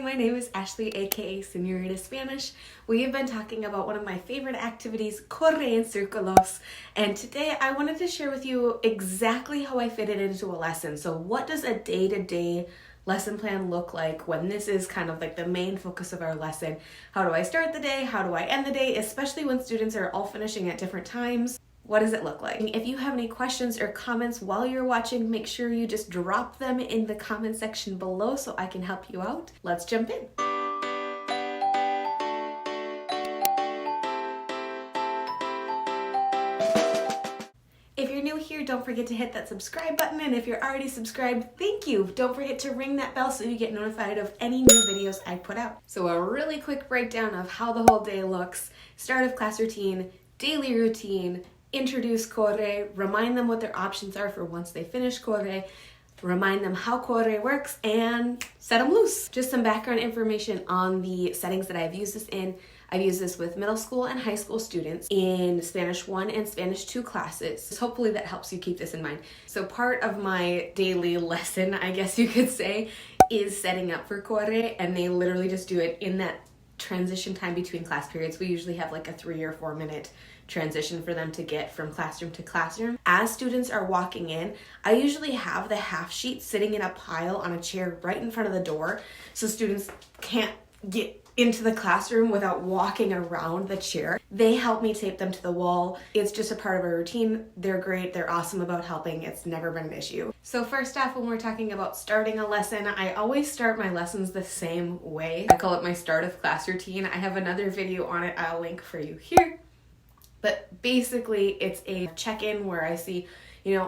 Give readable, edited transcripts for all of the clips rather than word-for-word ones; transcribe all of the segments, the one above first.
my name is Ashley, aka Señorita Spanish. We have been talking about one of my favorite activities, Corre en Círculos, and today I wanted to share with you exactly how I fit it into a lesson. So what does a day-to-day lesson plan look like when this is kind of like the main focus of our lesson? How do I start the day? How do I end the day? Especially when students are all finishing at different times. What does it look like? If you have any questions or comments while you're watching, make sure you just drop them in the comment section below so I can help you out. Let's jump in. If you're new here, don't forget to hit that subscribe button, and if you're already subscribed, thank you. Don't forget to ring that bell so you get notified of any new videos I put out. So a really quick breakdown of how the whole day looks: start of class routine, daily routine, introduce Corre, remind them what their options are for once they finish Corre, remind them how Corre works, and set them loose. Just some background information on the settings that I've used this in. I've used this with middle school and high school students in Spanish 1 and Spanish 2 classes. Hopefully that helps you keep this in mind. So part of my daily lesson, I guess you could say, is setting up for Corre, and they literally just do it in that transition time between class periods. We usually have like a 3 or 4 minute transition for them to get from classroom to classroom. As students are walking in, I usually have the half sheet sitting in a pile on a chair right in front of the door so students can't get into the classroom without walking around the chair. They help me tape them to the wall. It's just a part of our routine. They're great. They're awesome about helping. It's never been an issue. So first off, when we're talking about starting a lesson, I always start my lessons the same way. I call it my start of class routine. I have another video on it I'll link for you here. But basically, it's a check-in where I see,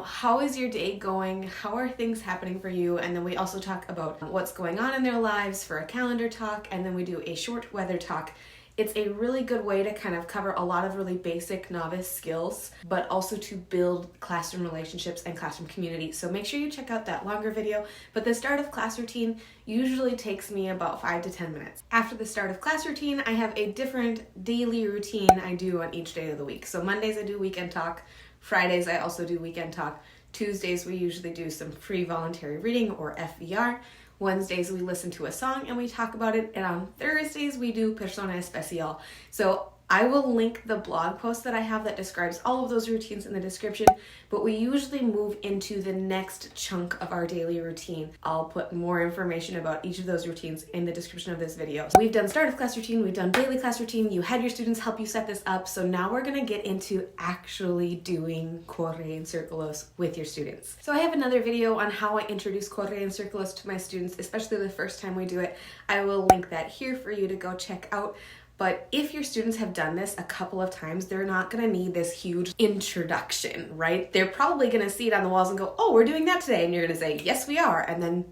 how is your day going? How are things happening for you? And then we also talk about what's going on in their lives for a calendar talk, and then we do a short weather talk. It's a really good way to kind of cover a lot of really basic novice skills, but also to build classroom relationships and classroom community. So make sure you check out that longer video. But the start of class routine usually takes me about 5 to 10 minutes. After the start of class routine, I have a different daily routine I do on each day of the week. So Mondays I do weekend talk. Fridays I also do weekend talk. Tuesdays we usually do some free voluntary reading or FVR. Wednesdays we listen to a song and we talk about it, and on Thursdays we do Persona Especial. So I will link the blog post that I have that describes all of those routines in the description, but we usually move into the next chunk of our daily routine. I'll put more information about each of those routines in the description of this video. So we've done start of class routine, we've done daily class routine, you had your students help you set this up, so now we're gonna get into actually doing Corre en Círculos with your students. So I have another video on how I introduce Corre en Círculos to my students, especially the first time we do it. I will link that here for you to go check out. But if your students have done this a couple of times, they're not going to need this huge introduction, right? They're probably going to see it on the walls and go, oh, we're doing that today. And you're going to say, yes, we are. And then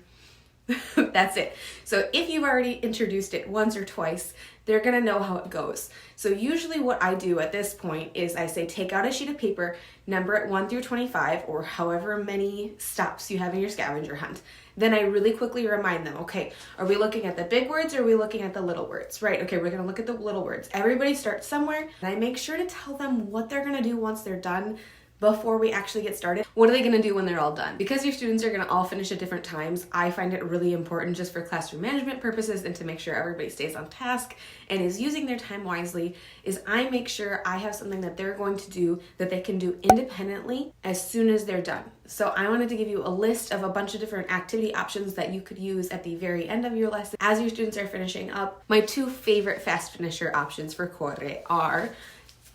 that's it. So if you've already introduced it once or twice, they're going to know how it goes. So usually what I do at this point is I say, take out a sheet of paper, number it 1 through 25, or however many stops you have in your scavenger hunt. Then I really quickly remind them, okay, are we looking at the big words or are we looking at the little words? Right, okay, we're gonna look at the little words. Everybody starts somewhere, and I make sure to tell them what they're gonna do once they're done before we actually get started. What are they gonna do when they're all done? Because your students are gonna all finish at different times, I find it really important just for classroom management purposes and to make sure everybody stays on task and is using their time wisely, is I make sure I have something that they're going to do that they can do independently as soon as they're done. So I wanted to give you a list of a bunch of different activity options that you could use at the very end of your lesson as your students are finishing up. My 2 favorite fast finisher options for Corre are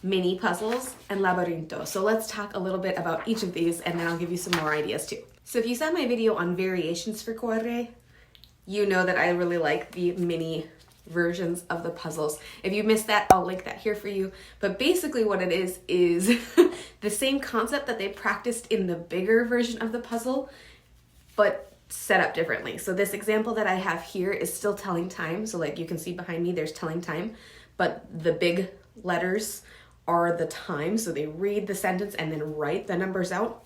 mini puzzles and Labrinto. So let's talk a little bit about each of these, and then I'll give you some more ideas too. So if you saw my video on variations for Corre, you know that I really like the mini versions of the puzzles. If you missed that, I'll link that here for you. But basically what it is the same concept that they practiced in the bigger version of the puzzle, but set up differently. So this example that I have here is still telling time. So like you can see behind me, there's telling time, but the big letters are the time. So they read the sentence and then write the numbers out.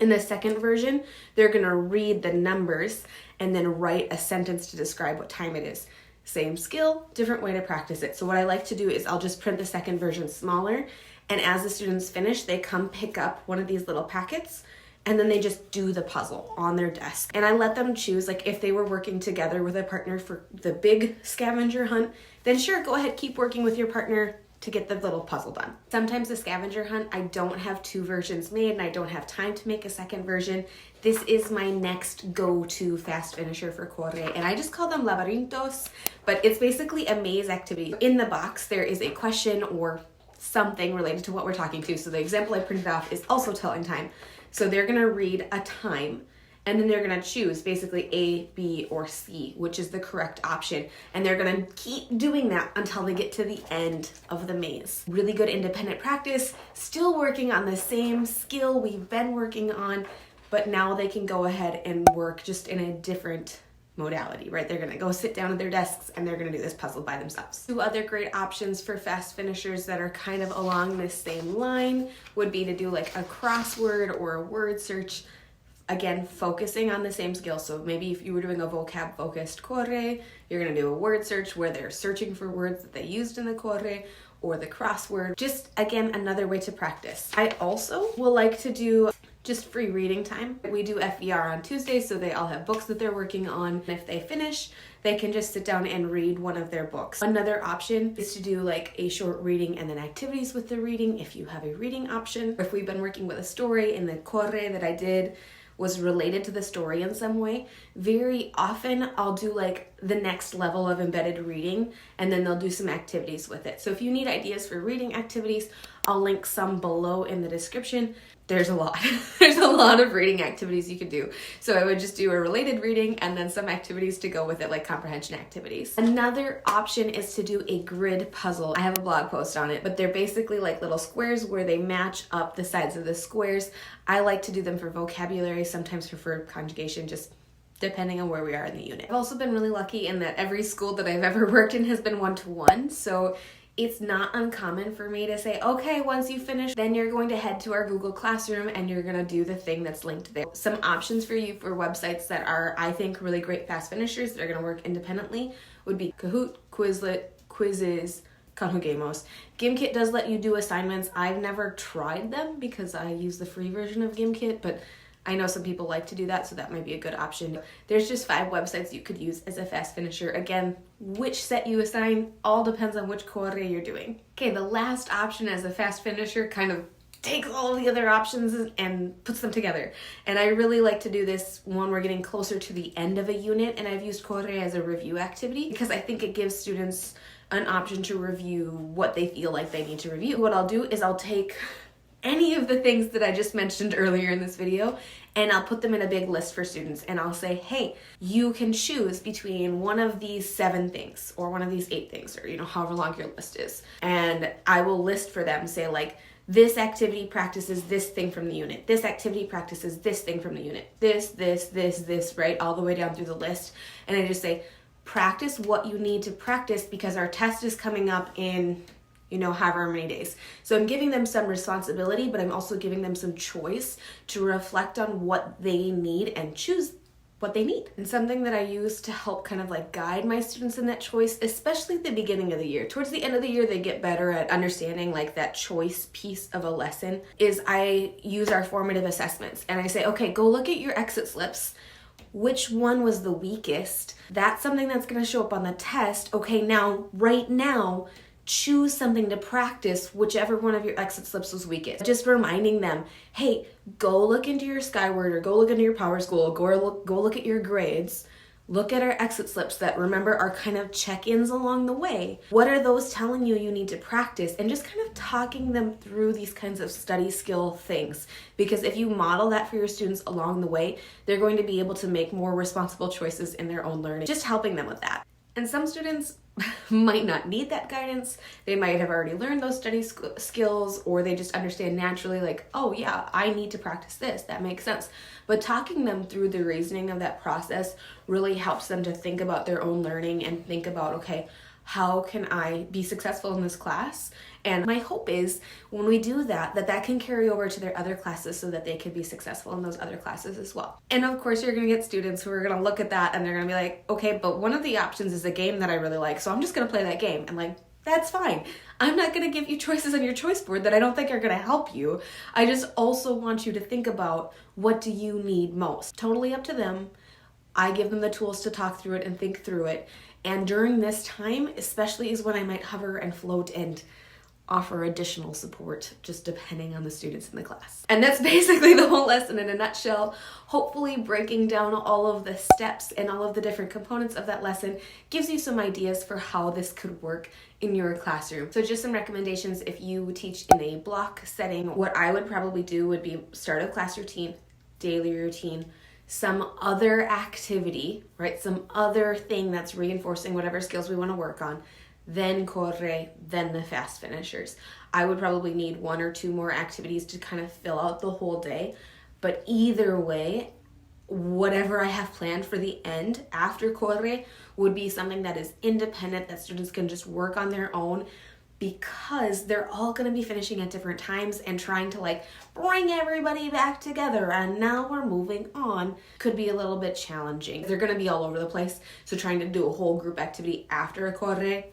In the second version, they're gonna read the numbers and then write a sentence to describe what time it is. Same skill, different way to practice it. So what I like to do is I'll just print the second version smaller, and as the students finish, they come pick up one of these little packets and then they just do the puzzle on their desk. And I let them choose, like if they were working together with a partner for the big scavenger hunt, then sure, go ahead, keep working with your partner to get the little puzzle done. Sometimes the scavenger hunt, I don't have 2 versions made and I don't have time to make a second version. This is my next go-to fast finisher for Corre, and I just call them laberintos, but it's basically a maze activity. In the box, there is a question or something related to what we're talking to. So the example I printed off is also telling time. So they're gonna read a time, and then they're gonna choose basically A, B, or C, which is the correct option. And they're gonna keep doing that until they get to the end of the maze. Really good independent practice, still working on the same skill we've been working on, but now they can go ahead and work just in a different modality, right? They're gonna go sit down at their desks and they're gonna do this puzzle by themselves. 2 other great options for fast finishers that are kind of along this same line would be to do like a crossword or a word search. Again, focusing on the same skill. So maybe if you were doing a vocab focused Corre, you're gonna do a word search where they're searching for words that they used in the Corre, or the crossword. Just again, another way to practice. I also will like to do just free reading time. We do FER on Tuesdays, so they all have books that they're working on. If they finish, they can just sit down and read one of their books. Another option is to do like a short reading and then activities with the reading if you have a reading option. If we've been working with a story in the Corre that I did was related to the story in some way, very often I'll do like the next level of embedded reading, and then they'll do some activities with it. So if you need ideas for reading activities, I'll link some below in the description. There's a lot. There's a lot of reading activities you could do. So I would just do a related reading and then some activities to go with it, like comprehension activities. Another option is to do a grid puzzle. I have a blog post on it, but they're basically like little squares where they match up the sides of the squares. I like to do them for vocabulary, sometimes for verb conjugation, just depending on where we are in the unit. I've also been really lucky in that every school that I've ever worked in has been one-to-one. So it's not uncommon for me to say, okay, once you finish, then you're going to head to our Google Classroom and you're gonna do the thing that's linked there. Some options for you for websites that are, I think, really great fast finishers that are gonna work independently would be Kahoot, Quizlet, Quizzes, Conjugamos. Gimkit does let you do assignments. I've never tried them because I use the free version of Gimkit, but I know some people like to do that, so that might be a good option. There's just 5 websites you could use as a fast finisher. Again, which set you assign all depends on which Corre you're doing. Okay, the last option as a fast finisher kind of takes all of the other options and puts them together. And I really like to do this when we're getting closer to the end of a unit, and I've used Corre as a review activity because I think it gives students an option to review what they feel like they need to review. What I'll do is I'll take any of the things that I just mentioned earlier in this video, and I'll put them in a big list for students, and I'll say, hey, you can choose between one of these 7 things or one of these 8 things, or however long your list is. And I will list for them, say like, this practices this thing from the unit. This activity practices this thing from the unit. This, right? All the way down through the list. And I just say, practice what you need to practice because our test is coming up in however many days. So I'm giving them some responsibility, but I'm also giving them some choice to reflect on what they need and choose what they need. And something that I use to help kind of like guide my students in that choice, especially at the beginning of the year. Towards the end of the year, they get better at understanding like that choice piece of a lesson, is I use our formative assessments. And I say, okay, go look at your exit slips. Which one was the weakest? That's something that's gonna show up on the test. Okay, now, right now, choose something to practice whichever one of your exit slips was weakest. Just reminding them, hey, go look into your Skyward or go look into your Power School, go look at your grades. Look at our exit slips that, remember, are kind of check-ins along the way. What are those telling you need to practice? And just kind of talking them through these kinds of study skill things. Because if you model that for your students along the way, they're going to be able to make more responsible choices in their own learning. Just helping them with that. And some students might not need that guidance. They might have already learned those study skills, or they just understand naturally like, oh yeah, I need to practice this. That makes sense. But talking them through the reasoning of that process really helps them to think about their own learning and think about, okay, how can I be successful in this class? And my hope is when we do that, that can carry over to their other classes so that they can be successful in those other classes as well. And of course, you're going to get students who are going to look at that and they're going to be like, okay, but one of the options is a game that I really like, so I'm just going to play that game. And like, That's fine. I'm not going to give you choices on your choice board that I don't think are going to help you. I just also want you to think about, what do you need most? Totally up to them. I give them the tools to talk through it and think through it. And during this time, especially, is when I might hover and float and offer additional support, just depending on the students in the class. And that's basically the whole lesson in a nutshell. Hopefully breaking down all of the steps and all of the different components of that lesson gives you some ideas for how this could work in your classroom. So just some recommendations if you teach in a block setting. What I would probably do would be start of class routine, daily routine, some other activity, right? Some other thing that's reinforcing whatever skills we want to work on, then corre, then the fast finishers. I would probably need 1 or 2 more activities to kind of fill out the whole day. But either way, whatever I have planned for the end after corre would be something that is independent, that students can just work on their own, because they're all going to be finishing at different times, and trying to like bring everybody back together and now we're moving on could be a little bit challenging. They're going to be all over the place, so trying to do a whole group activity after a corre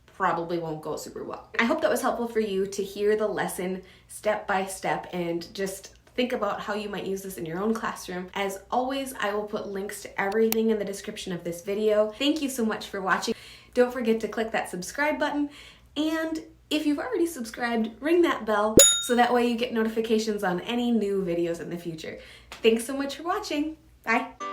probably won't go super well. I hope that was helpful for you to hear the lesson step by step and just think about how you might use this in your own classroom. As always, I will put links to everything in the description of this video. Thank you so much for watching. Don't forget to click that subscribe button, and if you've already subscribed, ring that bell so that way you get notifications on any new videos in the future. Thanks so much for watching. Bye.